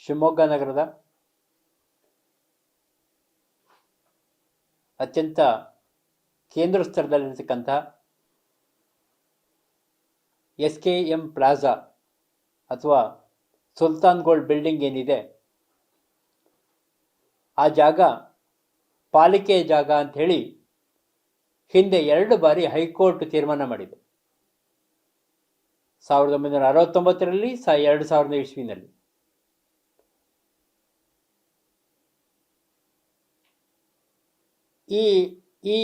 ಶಿವಮೊಗ್ಗ ನಗರದ ಅತ್ಯಂತ ಕೇಂದ್ರ ಸ್ಥಳದಲ್ಲಿರ್ತಕ್ಕಂಥ SKM ಪ್ಲಾಜಾ ಅಥವಾ ಸುಲ್ತಾನ್ ಗೋಲ್ಡ್ ಬಿಲ್ಡಿಂಗ್ ಏನಿದೆ, ಆ ಜಾಗ ಪಾಲಿಕೆ ಜಾಗ ಅಂತ ಹೇಳಿ ಹಿಂದೆ 2 ಬಾರಿ ಹೈಕೋರ್ಟ್ ತೀರ್ಮಾನ ಮಾಡಿದೆ. 1969ರಲ್ಲಿ, 2000 ಇಸ್ವಿನಲ್ಲಿ. ಈ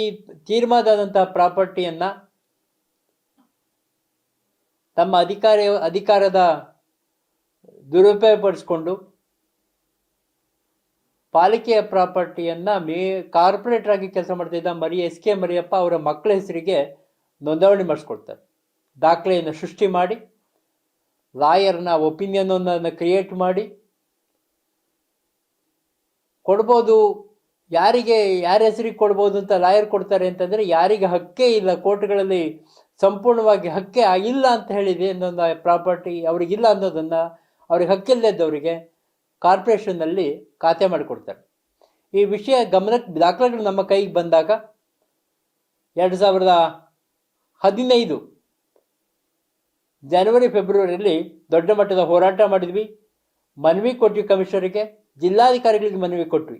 ತೀರ್ಮಾನದಂತಹ ಪ್ರಾಪರ್ಟಿಯನ್ನ ತಮ್ಮ ಅಧಿಕಾರದ ದುರುಪಯೋಗಪಡಿಸಿಕೊಂಡು ಪಾಲಿಕೆಯ ಪ್ರಾಪರ್ಟಿಯನ್ನ ಕಾರ್ಪೊರೇಟರ್ ಆಗಿ ಕೆಲಸ ಮಾಡ್ತಿದ್ದ SK ಮರಿಯಪ್ಪ ಅವರ ಮಕ್ಕಳ ಹೆಸರಿಗೆ ನೋಂದಣಿ ಮಾಡಿಸ್ಕೊಡ್ತಾರೆ. ದಾಖಲೆಯನ್ನು ಸೃಷ್ಟಿ ಮಾಡಿ, ಲಾಯರ್ನ ಒಪಿನಿಯನ್ ಅನ್ನು ಕ್ರಿಯೇಟ್ ಮಾಡಿ ಕೊಡ್ಬೋದು. ಯಾರ ಹೆಸರಿಗೆ ಕೊಡ್ಬೋದು ಅಂತ ಲಾಯರ್ ಕೊಡ್ತಾರೆ ಅಂತಂದ್ರೆ, ಯಾರಿಗೆ ಹಕ್ಕೇ ಇಲ್ಲ, ಕೋರ್ಟ್ಗಳಲ್ಲಿ ಸಂಪೂರ್ಣವಾಗಿ ಹಕ್ಕೇ ಇಲ್ಲ ಅಂತ ಹೇಳಿದೆ ಇನ್ನೊಂದು ಪ್ರಾಪರ್ಟಿ ಅವ್ರಿಗಿಲ್ಲ ಅನ್ನೋದನ್ನ, ಅವ್ರಿಗೆ ಹಕ್ಕಿಲ್ಲದವರಿಗೆ ಕಾರ್ಪೊರೇಷನ್ನಲ್ಲಿ ಖಾತೆ ಮಾಡಿಕೊಡ್ತಾರೆ. ಈ ವಿಷಯ ದಾಖಲೆಗಳು ನಮ್ಮ ಕೈಗೆ ಬಂದಾಗ 2015 ಜನವರಿ ಫೆಬ್ರವರಿಯಲ್ಲಿ ದೊಡ್ಡ ಮಟ್ಟದ ಹೋರಾಟ ಮಾಡಿದ್ವಿ. ಮನವಿ ಕೊಟ್ವಿ ಕಮಿಷನರಿಗೆ, ಜಿಲ್ಲಾಧಿಕಾರಿಗಳಿಗೆ ಮನವಿ ಕೊಟ್ವಿ.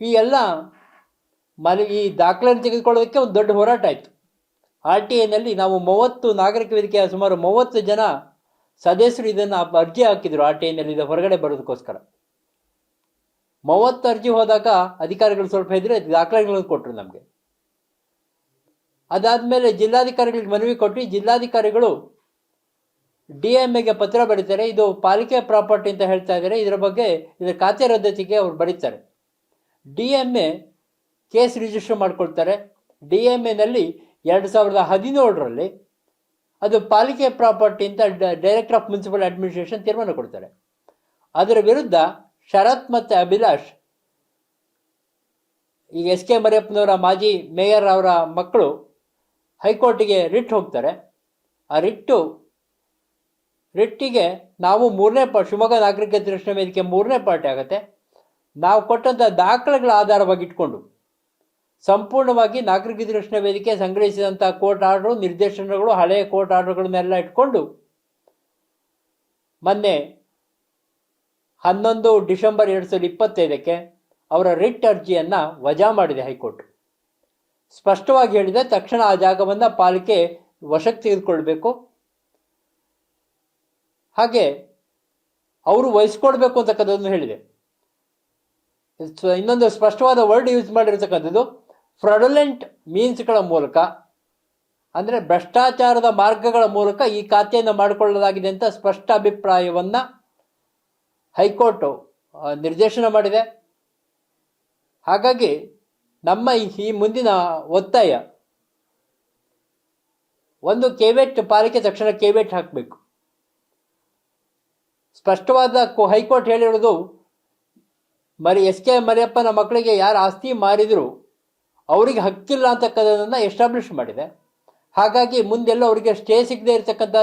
ಈ ದಾಖಲೆಯನ್ನು ತೆಗೆದುಕೊಳ್ಳೋದಕ್ಕೆ ಒಂದು ದೊಡ್ಡ ಹೋರಾಟ ಆಯಿತು. RTIನಲ್ಲಿ ನಾವು 30 ನಾಗರಿಕ ವೇದಿಕೆಯ ಸುಮಾರು 30 ಜನ ಸದಸ್ಯರು ಇದನ್ನು ಅರ್ಜಿ ಹಾಕಿದ್ರು. RTIನಲ್ಲಿ ಇದು ಹೊರಗಡೆ ಬರೋದಕ್ಕೋಸ್ಕರ 30 ಅರ್ಜಿ ಹೋದಾಗ ಅಧಿಕಾರಿಗಳು ಸ್ವಲ್ಪ ಹೆದರಿ ದಾಖಲೆಗಳನ್ನು ಕೊಟ್ಟರು ನಮಗೆ. ಅದಾದಮೇಲೆ ಜಿಲ್ಲಾಧಿಕಾರಿಗಳಿಗೆ ಮನವಿ ಕೊಟ್ಟು, ಜಿಲ್ಲಾಧಿಕಾರಿಗಳು DMAಗೆ ಪತ್ರ ಬರೀತಾರೆ. ಇದು ಪಾಲಿಕೆ ಪ್ರಾಪರ್ಟಿ ಅಂತ ಹೇಳ್ತಾ ಇದ್ದಾರೆ, ಇದರ ಖಾತೆ ರದ್ದತಿಗೆ ಅವ್ರು ಬರೀತಾರೆ. DMA ಕೇಸ್ ರಿಜಿಸ್ಟರ್ ಮಾಡ್ಕೊಳ್ತಾರೆ. DMAನಲ್ಲಿ 2017ರಲ್ಲಿ ಅದು ಪಾಲಿಕೆ ಪ್ರಾಪರ್ಟಿ ಅಂತ ಡೈರೆಕ್ಟರ್ ಆಫ್ ಮುನ್ಸಿಪಲ್ ಅಡ್ಮಿನಿಸ್ಟ್ರೇಷನ್ ತೀರ್ಮಾನ ಕೊಡ್ತಾರೆ. ಅದರ ವಿರುದ್ಧ ಶರತ್ ಮತ್ತು ಅಭಿಲಾಷ್, ಈಗ SK ಮರಿಯಪ್ಪನವರ ಮಾಜಿ ಮೇಯರ್ ಅವರ ಮಕ್ಕಳು, ಹೈಕೋರ್ಟಿಗೆ ರಿಟ್ ಹೋಗ್ತಾರೆ. ಆ ರಿಟ್ಟಿಗೆ ನಾವು ಶಿವಮೊಗ್ಗ ನಾಗರಿಕ ರಕ್ಷಣಾ ವೇದಿಕೆ 3ನೇ ಪಾರ್ಟಿ ಆಗುತ್ತೆ. ನಾವು ಕೊಟ್ಟಂಥ ದಾಖಲೆಗಳ ಆಧಾರವಾಗಿ ಇಟ್ಕೊಂಡು ಸಂಪೂರ್ಣವಾಗಿ ನಾಗರಿಕ ರಕ್ಷಣಾ ವೇದಿಕೆ ಸಂಗ್ರಹಿಸಿದಂಥ ಕೋರ್ಟ್ ಆರ್ಡರ್, ನಿರ್ದೇಶನಗಳು, ಹಳೆಯ ಕೋರ್ಟ್ ಆರ್ಡರ್ಗಳನ್ನೆಲ್ಲ ಇಟ್ಕೊಂಡು ಮೊನ್ನೆ 11 ಡಿಸೆಂಬರ್ 2025ಕ್ಕೆ ಅವರ ರಿಟ್ ಅರ್ಜಿಯನ್ನು ವಜಾ ಮಾಡಿದೆ ಹೈಕೋರ್ಟ್. ಸ್ಪಷ್ಟವಾಗಿ ಹೇಳಿದೆ, ತಕ್ಷಣ ಆ ಜಾಗವನ್ನು ಪಾಲಿಕೆ ವಶಕ್ಕೆ ತೆಗೆದುಕೊಳ್ಬೇಕು, ಹಾಗೆ ಅವರು ವಹಿಸ್ಕೊಡ್ಬೇಕು ಅಂತಕ್ಕಂಥದ್ದನ್ನು ಹೇಳಿದೆ. ಇನ್ನೊಂದು ಸ್ಪಷ್ಟವಾದ ವರ್ಡ್ ಯೂಸ್ ಮಾಡಿರ್ತಕ್ಕಂಥದ್ದು, ಫ್ರಾಡುಲೆಂಟ್ ಮೀನ್ಸ್ಗಳ ಮೂಲಕ, ಅಂದರೆ ಭ್ರಷ್ಟಾಚಾರದ ಮಾರ್ಗಗಳ ಮೂಲಕ ಈ ಖಾತೆಯನ್ನು ಮಾಡಿಕೊಳ್ಳಲಾಗಿದೆ ಅಂತ ಸ್ಪಷ್ಟ ಅಭಿಪ್ರಾಯವನ್ನು ಹೈಕೋರ್ಟ್ ನಿರ್ದೇಶನ ಮಾಡಿದೆ. ಹಾಗಾಗಿ ನಮ್ಮ ಈ ಮುಂದಿನ ಒತ್ತಾಯ, ಒಂದು ಪಾಲಿಕೆ ತಕ್ಷಣ ಕೇವೆಟ್ ಹಾಕಬೇಕು. ಸ್ಪಷ್ಟವಾದ ಹೈಕೋರ್ಟ್ ಹೇಳಿರೋದು, SK ಮರಿಯಪ್ಪನ ಮಕ್ಕಳಿಗೆ ಯಾರು ಆಸ್ತಿ ಮಾರಿದ್ರು ಅವರಿಗೆ ಹಕ್ಕಿಲ್ಲ ಅಂತಕ್ಕಂಥದ್ದನ್ನು ಎಸ್ಟಾಬ್ಲಿಷ್ ಮಾಡಿದೆ. ಹಾಗಾಗಿ ಮುಂದೆಲ್ಲ ಅವರಿಗೆ ಸ್ಟೇ ಸಿಗದೆ ಇರತಕ್ಕಂಥ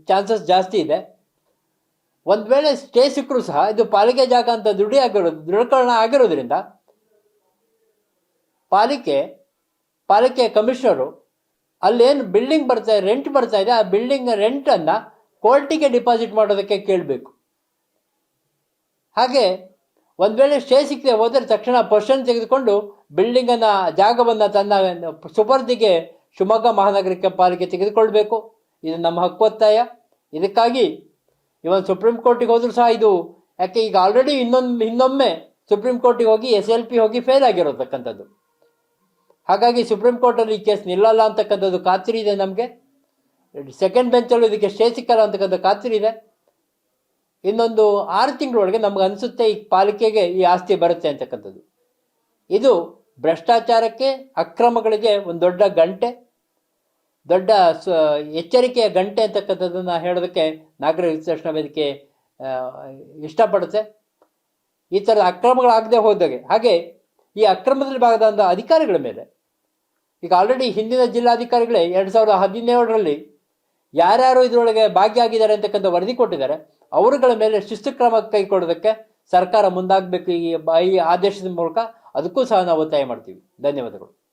ಚಾನ್ಸಸ್ ಜಾಸ್ತಿ ಇದೆ. ಒಂದು ವೇಳೆ ಸ್ಟೇ ಸಿಕ್ಕರೂ ಸಹ ಇದು ಪಾಲಿಕೆ ಜಾಗ ಅಂತ ದೃಢೀಕರಣ ಆಗಿರೋದ್ರಿಂದ ಪಾಲಿಕೆ ಕಮಿಷನರು ಅಲ್ಲೇನು ಬಿಲ್ಡಿಂಗ್ ರೆಂಟ್ ಬರ್ತಾ ಇದೆ, ಆ ಬಿಲ್ಡಿಂಗ್ ರೆಂಟನ್ನು ಕೋರ್ಟಿಗೆ ಡಿಪಾಸಿಟ್ ಮಾಡೋದಕ್ಕೆ ಕೇಳಬೇಕು. ಹಾಗೆ ಒಂದು ವೇಳೆ ಸ್ಟೇ ಸಿಕ್ಕದೆ ಹೋದರೆ ತಕ್ಷಣ ಪೊಸಿಷನ್ ತೆಗೆದುಕೊಂಡು ಜಾಗವನ್ನು ತನ್ನ ಸುಪರ್ದಿಗೆ ಶಿವಮೊಗ್ಗ ಮಹಾನಗರ ಪಾಲಿಕೆ ತೆಗೆದುಕೊಳ್ಬೇಕು. ಇದು ನಮ್ಮ ಹಕ್ಕೊತ್ತಾಯ. ಇದಕ್ಕಾಗಿ ಇವನ್ ಸುಪ್ರೀಂ ಕೋರ್ಟಿಗೆ ಹೋದ್ರೂ ಸಹ ಇದು, ಯಾಕೆ ಈಗ ಆಲ್ರೆಡಿ ಇನ್ನೊಮ್ಮೆ ಸುಪ್ರೀಂ ಕೋರ್ಟಿಗೆ ಹೋಗಿ SLP ಹೋಗಿ ಫೇಲ್ ಆಗಿರೋತಕ್ಕಂಥದ್ದು. ಹಾಗಾಗಿ ಸುಪ್ರೀಂ ಕೋರ್ಟಲ್ಲಿ ಈ ಕೇಸ್ ನಿಲ್ಲಲ್ಲ ಅಂತಕ್ಕಂಥದ್ದು ಖಾತ್ರಿ ಇದೆ ನಮಗೆ. ಸೆಕೆಂಡ್ ಬೆಂಚಲ್ಲೂ ಇದಕ್ಕೆ ಸ್ಟೇ ಸಿಕ್ಕಲ್ಲ ಅಂತಕ್ಕಂಥ ಖಾತ್ರಿ ಇದೆ. ಇನ್ನೊಂದು 6 ತಿಂಗಳೊಳಗೆ ನಮ್ಗೆ ಅನಿಸುತ್ತೆ ಈ ಪಾಲಿಕೆಗೆ ಈ ಆಸ್ತಿ ಬರುತ್ತೆ ಅಂತಕ್ಕಂಥದ್ದು. ಇದು ಭ್ರಷ್ಟಾಚಾರಕ್ಕೆ, ಅಕ್ರಮಗಳಿಗೆ ಒಂದು ದೊಡ್ಡ ಗಂಟೆ, ದೊಡ್ಡ ಎಚ್ಚರಿಕೆಯ ಗಂಟೆ ಅಂತಕ್ಕಂಥದ್ದನ್ನು ಹೇಳೋದಕ್ಕೆ ನಾಗರಿಕ ರಕ್ಷಣಾ ವೇದಿಕೆ ಇಷ್ಟಪಡುತ್ತೆ. ಈ ಥರದ ಅಕ್ರಮಗಳಾಗದೆ ಹೋದಾಗೆ, ಹಾಗೆ ಈ ಅಕ್ರಮದಲ್ಲಿ ಭಾಗದ ಅಧಿಕಾರಿಗಳ ಮೇಲೆ ಈಗ ಆಲ್ರೆಡಿ ಹಿಂದಿನ ಜಿಲ್ಲಾಧಿಕಾರಿಗಳೇ 2017ರಲ್ಲಿ ಯಾರ್ಯಾರು ಇದರೊಳಗೆ ಭಾಗಿಯಾಗಿದ್ದಾರೆ ಅಂತಕ್ಕಂಥ ವರದಿ ಕೊಟ್ಟಿದ್ದಾರೆ ಅವರುಗಳ ಮೇಲೆ ಶಿಸ್ತು ಕ್ರಮ ಕೈಗೊಳ್ಳೋದಕ್ಕೆ ಸರ್ಕಾರ ಮುಂದಾಗಬೇಕು ಈ ಆದೇಶದ ಮೂಲಕ. ಅದಕ್ಕೂ ಸಹ ನಾವು ಒತ್ತಾಯ ಮಾಡ್ತೀವಿ. ಧನ್ಯವಾದಗಳು.